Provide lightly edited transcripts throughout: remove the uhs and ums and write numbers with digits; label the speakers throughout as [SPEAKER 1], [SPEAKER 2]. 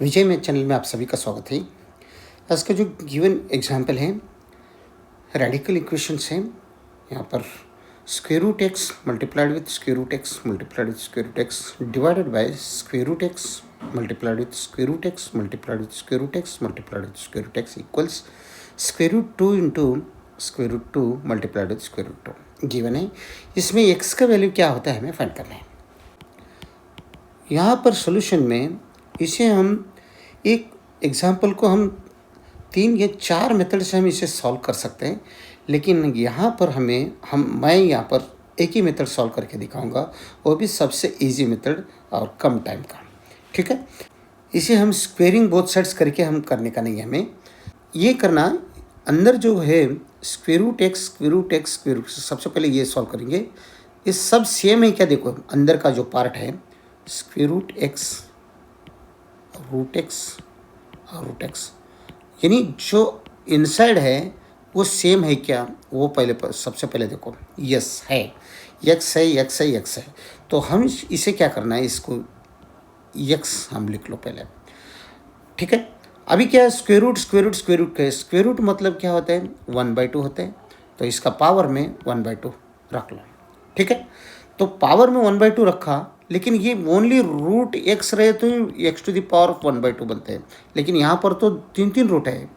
[SPEAKER 1] विजय में चैनल में आप सभी का स्वागत है। आज का जो गिवन एग्जाम्पल है रेडिकल इक्वेशंस हैं। यहाँ पर square root x multiplied with square root x multiplied with square root x divided by square root x multiplied with square root x multiplied with square root x multiplied with square root x equals square root 2 into square root 2 multiplied with square root 2 given है। इसमें x का value क्या होता है हमें find करना है। यहाँ पर सोल्यूशन में इसे हम एक एग्जाम्पल को हम 3 या 4 मेथड से हम इसे सॉल्व कर सकते हैं, लेकिन यहाँ पर मैं यहाँ पर एक ही मेथड सॉल्व करके दिखाऊंगा, वो भी सबसे इजी मेथड और कम टाइम का। ठीक है, इसे हम स्क्वेयरिंग बोथ साइड्स करके हम करने का नहीं है, हमें ये करना अंदर जो है स्क्वेयर रूट एक्स सबसे पहले ये सॉल्व करेंगे। ये सब सेम है क्या, देखो अंदर का जो पार्ट है square root x root x यानी जो इनसाइड है वो सेम है क्या, वो सबसे पहले देखो यस है, एक्स है। तो हम इसे क्या करना है, इसको एक्स हम लिख लो पहले। ठीक है, अभी क्या है स्क्वेयर रूट मतलब क्या होता है 1/2 होता है, तो इसका पावर में 1/2 रख लो। ठीक है, तो पावर में 1/2 रखा, लेकिन ये ओनली रूट एक्स रहे तो x to the power of 1/2 बनते हैं, लेकिन यहाँ पर तो 3 रूट है,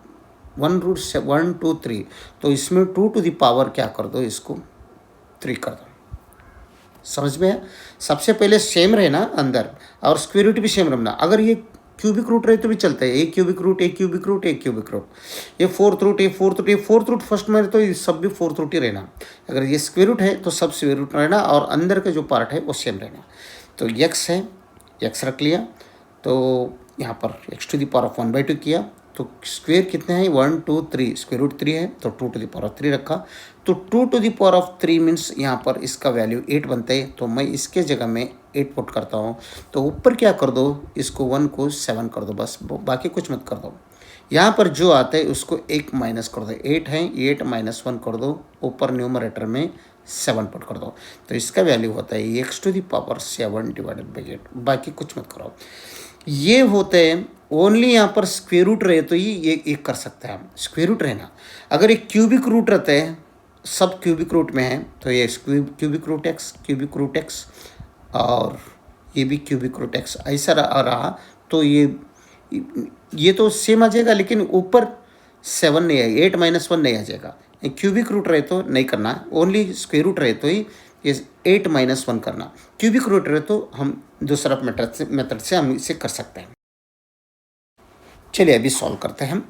[SPEAKER 1] 1 रूट 1 2 3, तो इसमें 2 टू द पावर क्या कर दो, इसको 3 कर दो। समझ में है? सबसे पहले सेम रहे ना अंदर, और स्क्वायर रूट भी सेम रहना। अगर ये क्यूबिक रूट रहे तो भी चलता है, एक क्यूबिक रूट ये फोर्थ रूट फर्स्ट में तो ये सब भी फोर्थ रूट ही रहना। अगर ये स्क्वायर रूट है तो सब स्क्वायर रूट रहना, और अंदर का जो पार्ट है वो सेम रहना। तो एक्स है, एक्स रख लिया, तो यहाँ पर x to the power of 1/2 किया, तो स्क्वेयर कितने हैं 1 2 3, स्क्वायर रूट 3 है तो 2 टू द पावर ऑफ 3 रखा, तो 2 to the power of 3 means यहाँ पर इसका वैल्यू 8 बनता है, तो मैं इसके जगह में 8 पुट करता हूँ। तो ऊपर क्या कर दो, इसको 1 को 7 कर दो, बस बाकी कुछ मत कर दो। यहाँ पर जो आता है उसको 1 माइनस कर दो, 8 है 8 माइनस 1 कर दो, ऊपर न्यूमरेटर में 7 पुट कर दो, तो इसका वैल्यू होता है x to the power 7 divided by 8, बाकी कुछ मत करो। ये होते हैं ओनली यहाँ पर स्क्वेयर रूट रहे तो ये कर सकते हैं हम, स्क्वेयर रूट रहना। अगर एक क्यूबिक रूट रहते हैं, सब क्यूबिक रूट में है, तो ये क्यूबिक रूट एक्स और ये भी क्यूबिक रूट एक्स ऐसा रहा, तो ये तो सेम आ जाएगा, लेकिन ऊपर 7 नहीं आएगा, 8 माइनस 1 नहीं आ जाएगा। क्यूबिक रूट रहे तो नहीं करना, ओनली स्क्वेयर रूट रहे तो ही ये 8 माइनस 1 करना। क्यूबिक रूट रहे तो हम दूसरा मेथड से हम इसे कर सकते हैं। चलिए अभी सॉल्व करते हैं हम।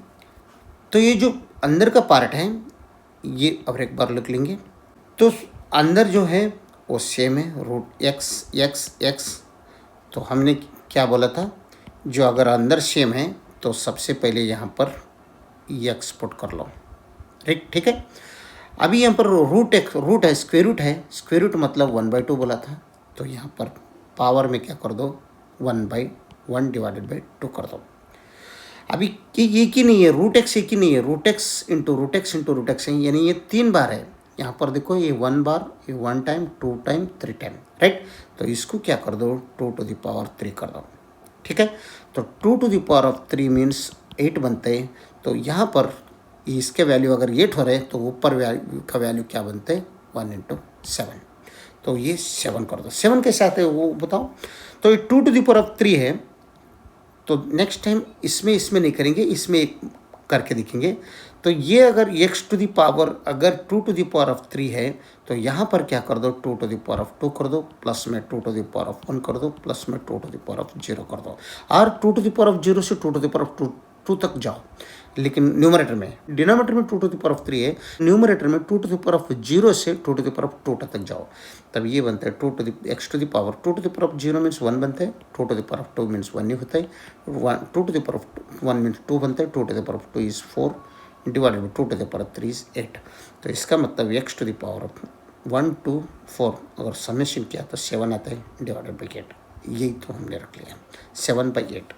[SPEAKER 1] तो ये जो अंदर का पार्ट है ये अब एक बार लिख लेंगे, तो अंदर जो है वो सेम है रूट एक्स। तो हमने क्या बोला था, जो अगर अंदर सेम है तो सबसे पहले यहाँ पर एक्स पुट कर लो। ठीक है, अभी यहाँ पर रूट है, स्क्वायर रूट मतलब 1/2 बोला था, तो यहाँ पर पावर में क्या कर दो 1/1 डिवाइडेड बाई 2 कर दो। अभी एक ही नहीं है, रूट एक्स एक ही नहीं है, root x into root x है, यानी ये 3 बार है। यहाँ पर देखो ये 1 बार, ये 1 टाइम 2 टाइम 3 टाइम, राइट। तो इसको क्या कर दो 2 टू द पावर 3 कर दो। ठीक है, तो 2 to the power of 3 means 8 बनते हैं, तो यहाँ पर इसके वैल्यू अगर 8 हो रहे तो ऊपर का वैल्यू क्या बनते हैं 1 इंटू 7, तो ये 7 कर दो। 7 के साथ है वो बताओ, तो ये 2 टू द पावर ऑफ 3 है, तो नेक्स्ट टाइम इसमें नहीं करेंगे, इसमें एक करके दिखेंगे। तो ये अगर एक्स टू द पावर अगर 2 टू द पावर ऑफ 3 है, तो यहाँ पर क्या कर दो 2 टू द पावर ऑफ 2 कर दो, प्लस में 2 टू द पावर ऑफ 1 कर दो, प्लस में 2 टू द पावर ऑफ 0 कर दो, और 2 टू द पावर ऑफ 0 से 2 टू द पावर ऑफ 2 तक जाओ। लेकिन न्यूमरेटर में, डिनोमिनेटर में 2 टू द पावर ऑफ 3 है, न्यूमरेटर में 2 टू द पावर ऑफ 0 से 2 टू द पावर ऑफ 2 तक जाओ, तब ये बनता है 2 to the x to the power 2 to the power of 0 means 1 बनता है, 2 to the power of 2 means 1 नहीं होता है, 2 to the power of 1 means 2 बनता है, 2 to the power of 2 is 4 divided by 2 to the power of 3 is 8। तो इसका मतलब x to the power of 1 2 4 अगर समेशन किया तो 7 आता है डिवाइडेड बाई 8, यही तो हमने रख लिया 7/8।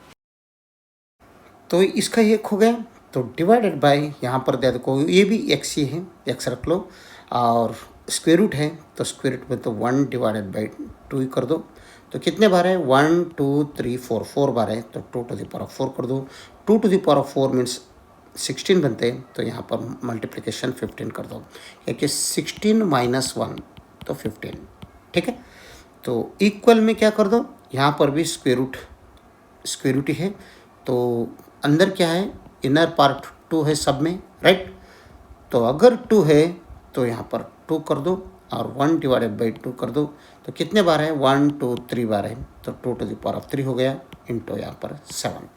[SPEAKER 1] तो इसका एक हो गया, तो डिवाइडेड बाय यहाँ पर दे दो, ये भी एक्स ही है, एक्स रख लो, और स्क्वायर रूट है तो स्क्वायर रूट में तो 1 डिवाइडेड बाई 2 ही कर दो, तो कितने बार है 1 2 3 4 4 बार है, तो 2 टू द पावर ऑफ 4 कर दो। 2 to the power of 4 means 16 बनते हैं, तो यहाँ पर मल्टीप्लिकेशन 15 कर दो, क्योंकि 16 माइनस 1 तो 15। ठीक है, तो इक्वल में क्या कर दो, यहाँ पर भी स्क्वेयर रूट ही है, तो अंदर क्या है, इनर पार्ट 2 है सब में, राइट। तो अगर 2 है तो यहाँ पर 2 कर दो और 1 डिवाइडेड बाई 2 कर दो, तो कितने बार है 1 2 3 बार है, तो 2 टू द पावर ऑफ 3 हो गया, इंटू यहाँ पर 7।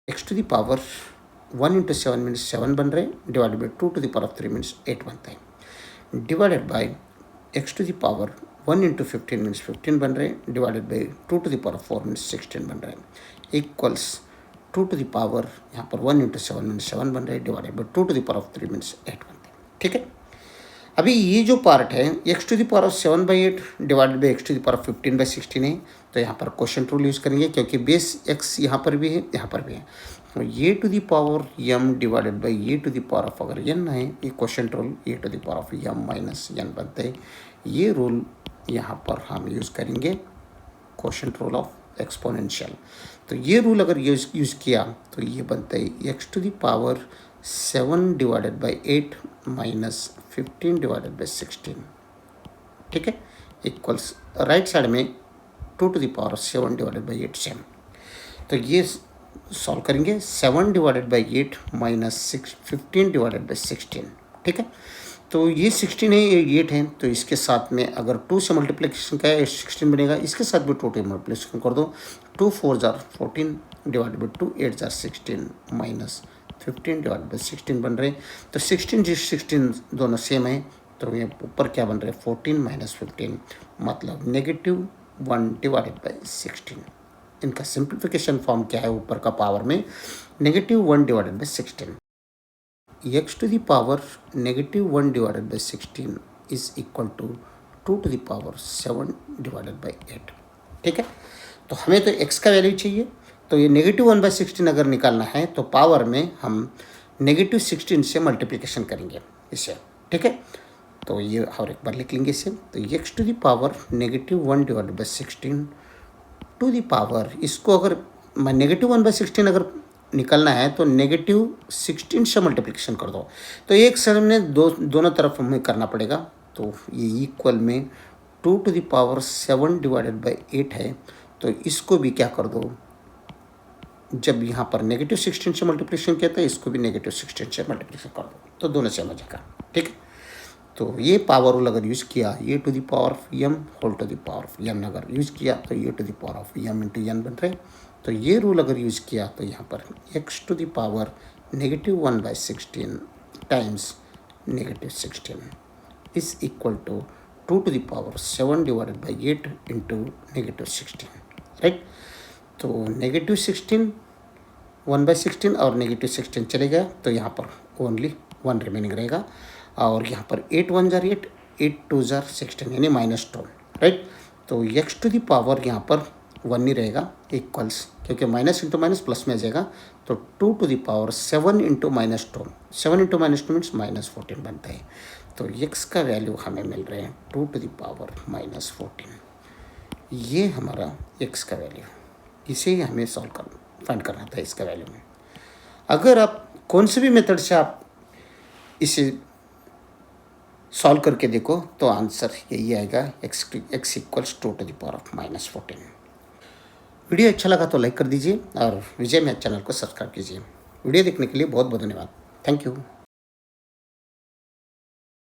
[SPEAKER 1] X to the power 1 into 7 means 7 बन रहे, divided by 2 to the power of 3 means 8 बनता है, divided by x to the power 1 into 15 means 15 बन रहे, divided by 2 to the power 4 means 16 बन रहे, इक्वल्स 2 टू द पावर यहाँ पर 1 इंटू 7 मीन्स 7 बन रहे, divided by 2 to the power of 3 means 8 बनते हैं। ठीक है, अभी ये जो पार्ट है x to the power of 7/8 divided by x to the power of 15/16 है, तो यहाँ पर क्वोशंट रूल यूज़ करेंगे, क्योंकि बेस एक्स यहाँ पर भी है यहाँ पर भी है, तो A to the power M divided by A to the power of, अगर एन है ये quotient rule A to the power of M minus N बनते हैं। ये रूल यहाँ पर हम यूज़ करेंगे, क्वोशंट रूल ऑफ एक्सपोनेंशियल। तो ये रूल अगर यूज़ किया तो ये बनता है x to the power 7 divided by 8 minus 15 divided by 16। ठीक है, इक्वल्स राइट साइड में 2 to the power 7 divided by 8 same. तो ये सॉल्व करेंगे, 7 divided by 8 minus 15 divided by 16। ठीक है, तो ये 16 है, ये 8 है, तो इसके साथ में अगर 2 से मल्टीप्लिकेशन का है 16 बनेगा, इसके साथ भी 2 मल्टीप्लिकेशन कर दो, 2 4 jar 14 divided by 2 8 jar 16 minus 15 divided by 16 बन रहे, तो 16 दोनों सेम है, तो ये ऊपर क्या बन रहे 14 माइनस 15, मतलब -1 डिवाइडेड बाई 16। इनका सिंप्लीफिकेशन फॉर्म क्या है ऊपर का पावर में, -1 divided by 16, x to the power -1 divided by 16 is equal to 2 to the power 7 divided by 8। ठीक है, तो हमें तो x का वैल्यू चाहिए, तो ये -1/16 अगर निकालना है तो पावर में हम -16 से मल्टीप्लिकेशन करेंगे इसे। ठीक है, तो ये और एक बार लिख लेंगे इसे, तो x to the power -1 divided by 16 to the power, इसको अगर -1/16 अगर निकलना है तो -16 से मल्टीप्लिकेशन कर दो, तो एक समय में दोनों तरफ हमें करना पड़ेगा, तो ये इक्वल में 2 to the power 7 divided by 8 है, तो इसको भी क्या कर दो, जब यहाँ पर -16 से मल्टीप्लिकेशन किया था, इसको भी -16 से मल्टीप्लिकेशन कर दो, तो दोनों सेम हो जाएगा। ठीक है, तो ये पावर रूल अगर यूज़ किया, A to the power of M whole to the power of N अगर यूज़ किया, तो A to the power of M into N बन रहे, तो ये रूल अगर यूज़ किया तो यहाँ पर x to the power -1/16 times -16 is equal to 2 to the power 7 divided by 8 into -16, right. तो -16 1/16 और -16 चले गया, तो यहाँ पर ओनली 1 रिमेनिंग रहेगा, और यहाँ पर 8 1 जार 8 8 2 जार 16 यानी -2, राइट। तो एक्स टू द पावर यहाँ पर 1 ही रहेगा, इक्वल्स, क्योंकि माइनस इंटू माइनस प्लस में आ जाएगा, तो 2 to the power 7 into -2, 7 into -2 means -14 बनता है। तो एक्स का वैल्यू हमें मिल रहे हैं 2 टू द पावर -14, ये हमारा एक्स का वैल्यू, इसे ही हमें फाइंड करना था इसका वैल्यू में। अगर आप कौन से भी मेथड से आप इसे सॉल्व करके देखो तो आंसर यही आएगा, x equals 2 to the power of -14। Video अच्छा लगा तो लाइक कर दीजिए और विजय मैथ चैनल को सब्सक्राइब कीजिए। वीडियो देखने के लिए बहुत बहुत धन्यवाद। Thank you.